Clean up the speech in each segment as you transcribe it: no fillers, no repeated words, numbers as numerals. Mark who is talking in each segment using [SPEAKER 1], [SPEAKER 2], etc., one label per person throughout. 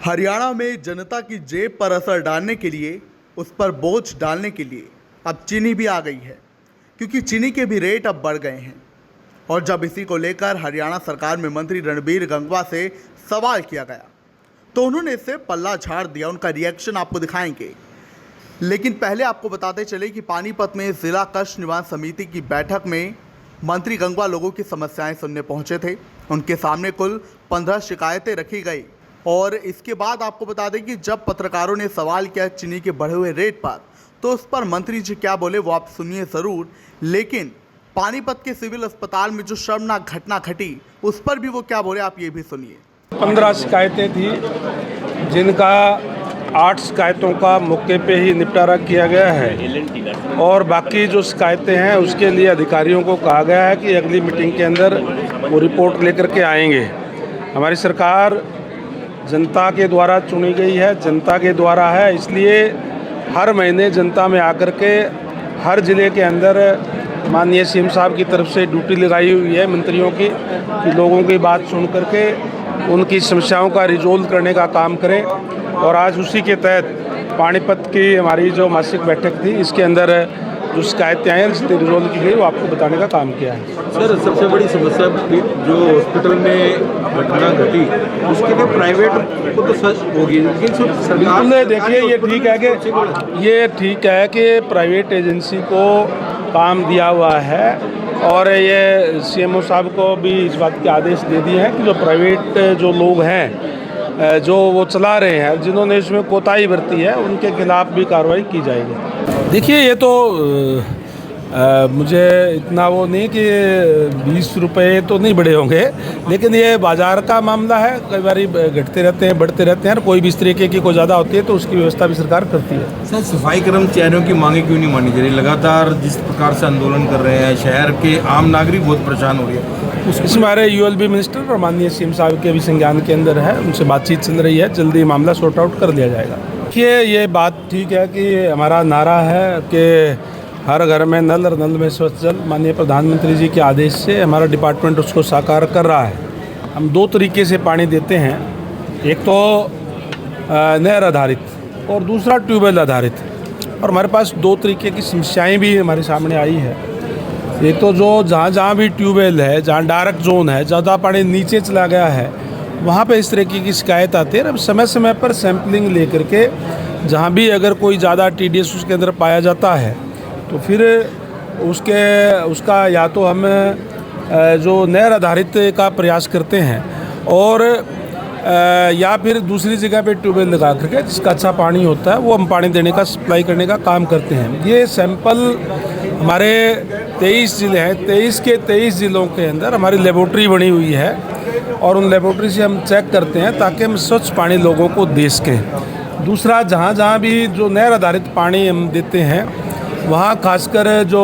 [SPEAKER 1] हरियाणा में जनता की जेब पर असर डालने के लिए, उस पर बोझ डालने के लिए अब चीनी भी आ गई है, क्योंकि चीनी के भी रेट अब बढ़ गए हैं। और जब इसी को लेकर हरियाणा सरकार में मंत्री रणबीर गंगवा से सवाल किया गया तो उन्होंने इससे पल्ला झाड़ दिया। उनका रिएक्शन आपको दिखाएंगे, लेकिन पहले आपको बताते चले कि पानीपत में जिला कष्ट निवारण समिति की बैठक में मंत्री गंगवा लोगों की समस्याएं सुनने पहुंचे थे। उनके सामने कुल 15 शिकायतें रखी गई और इसके बाद आपको बता दें कि जब पत्रकारों ने सवाल किया चीनी के बढ़े हुए रेट पर, तो उस पर मंत्री जी क्या बोले वो आप सुनिए ज़रूर। लेकिन पानीपत के सिविल अस्पताल में जो शर्मनाक घटना घटी उस पर भी वो क्या बोले आप ये भी सुनिए।
[SPEAKER 2] 15 शिकायतें थी, जिनका 8 शिकायतों का मौके पे ही निपटारा किया गया है और बाकी जो शिकायतें हैं उसके लिए अधिकारियों को कहा गया है कि अगली मीटिंग के अंदर वो रिपोर्ट लेकर के आएंगे। हमारी सरकार जनता के द्वारा चुनी गई है, जनता के द्वारा है, इसलिए हर महीने जनता में आकर के हर ज़िले के अंदर माननीय सीएम साहब की तरफ से ड्यूटी लगाई हुई है मंत्रियों की कि लोगों की बात सुन करके उनकी समस्याओं का रिजोल्व करने का काम करें। और आज उसी के तहत पानीपत की हमारी जो मासिक बैठक थी, इसके अंदर जो शिकायतें आई हैं जितनी रिजोल्व की गई वो आपको बताने का काम किया है।
[SPEAKER 3] सर, सबसे बड़ी समस्या जो हॉस्पिटल में घटना घटी उसके लिए प्राइवेट को तो सच होगी, लेकिन
[SPEAKER 2] बिल्कुल देखिए ये ठीक है कि प्राइवेट एजेंसी को काम दिया हुआ है और ये सीएमओ साहब को भी इस बात के आदेश दे दिए हैं कि जो प्राइवेट जो लोग हैं जो वो चला रहे हैं, जिन्होंने इसमें कोताही बरती है, उनके खिलाफ भी कार्रवाई की जाएगी। देखिए ये तो मुझे इतना वो नहीं कि 20 रुपये तो नहीं बढ़े होंगे, लेकिन ये बाज़ार का मामला है, कई बार घटते रहते हैं बढ़ते रहते हैं और कोई भी इस तरीके की कोई ज़्यादा होती है तो उसकी व्यवस्था भी सरकार करती है।
[SPEAKER 3] सर, सफाई कर्मचारियों की मांगे क्यों नहीं मानी जा रही? लगातार जिस प्रकार से आंदोलन कर रहे हैं, शहर के आम नागरिक बहुत परेशान हो रही है।
[SPEAKER 2] इसमें हमारे यूएलबी मिनिस्टर और माननीय सीएम साहब के भी संज्ञान के अंदर है, उनसे बातचीत चल रही है, जल्दी मामला सॉर्ट आउट कर लिया जाएगा। देखिए ये बात ठीक है कि हमारा नारा है कि हर घर में नल और नल में स्वच्छ जल, माननीय प्रधानमंत्री जी के आदेश से हमारा डिपार्टमेंट उसको साकार कर रहा है। हम 2 तरीके से पानी देते हैं, एक तो नहर आधारित और दूसरा ट्यूबवेल आधारित। और हमारे पास 2 तरीके की समस्याएं भी हमारे सामने आई है। एक तो जो जहाँ भी ट्यूबवेल है, जहाँ डार्क जोन है, ज़्यादा पानी नीचे चला गया है, वहाँ पे इस तरीके की शिकायत आती है। अब समय समय पर सैंपलिंग लेकर के जहाँ भी अगर कोई ज़्यादा TDS उसके अंदर पाया जाता है तो फिर उसका या तो हम जो नहर आधारित का प्रयास करते हैं और या फिर दूसरी जगह पे ट्यूबवेल लगा करके जिसका अच्छा पानी होता है वो हम पानी देने का सप्लाई करने का काम करते हैं। ये सैंपल हमारे 23 ज़िले हैं, 23 के 23 ज़िलों के अंदर हमारी लेबोरेटरी बनी हुई है और उन लेबोरेटरी से हम चेक करते हैं ताकि हम स्वच्छ पानी लोगों को दे सकें। दूसरा, जहाँ भी जो नहर आधारित पानी हम देते हैं वहाँ खासकर जो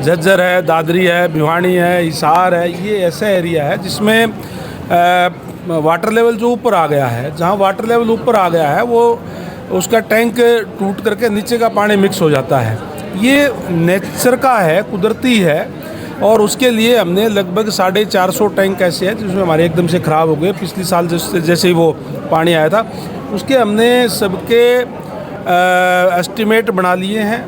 [SPEAKER 2] झज्जर है, दादरी है, भिवानी है, हिसार है, ये ऐसा एरिया है जिसमें वाटर लेवल जो ऊपर आ गया है, जहाँ वाटर लेवल ऊपर आ गया है वो उसका टैंक टूट करके नीचे का पानी मिक्स हो जाता है। ये नेचर का है, कुदरती है और उसके लिए हमने लगभग 450 टैंक ऐसे हैं जिसमें हमारे एकदम से ख़राब हो गए। पिछले साल जैसे ही वो पानी आया था उसके हमने सबके एस्टिमेट बना लिए हैं।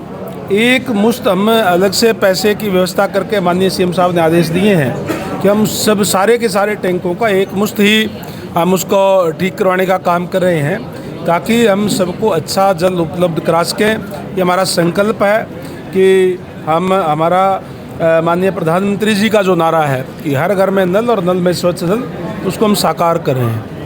[SPEAKER 2] एक मुश्त हम अलग से पैसे की व्यवस्था करके माननीय सीएम साहब ने आदेश दिए हैं कि हम सारे के सारे टैंकों का एक मुश्त ही हम उसको ठीक करवाने का काम कर रहे हैं ताकि हम सबको अच्छा जल उपलब्ध करा सकें। ये हमारा संकल्प है कि हमारा माननीय प्रधानमंत्री जी का जो नारा है कि हर घर में नल और नल में स्वच्छ जल, उसको हम साकार कर रहे हैं।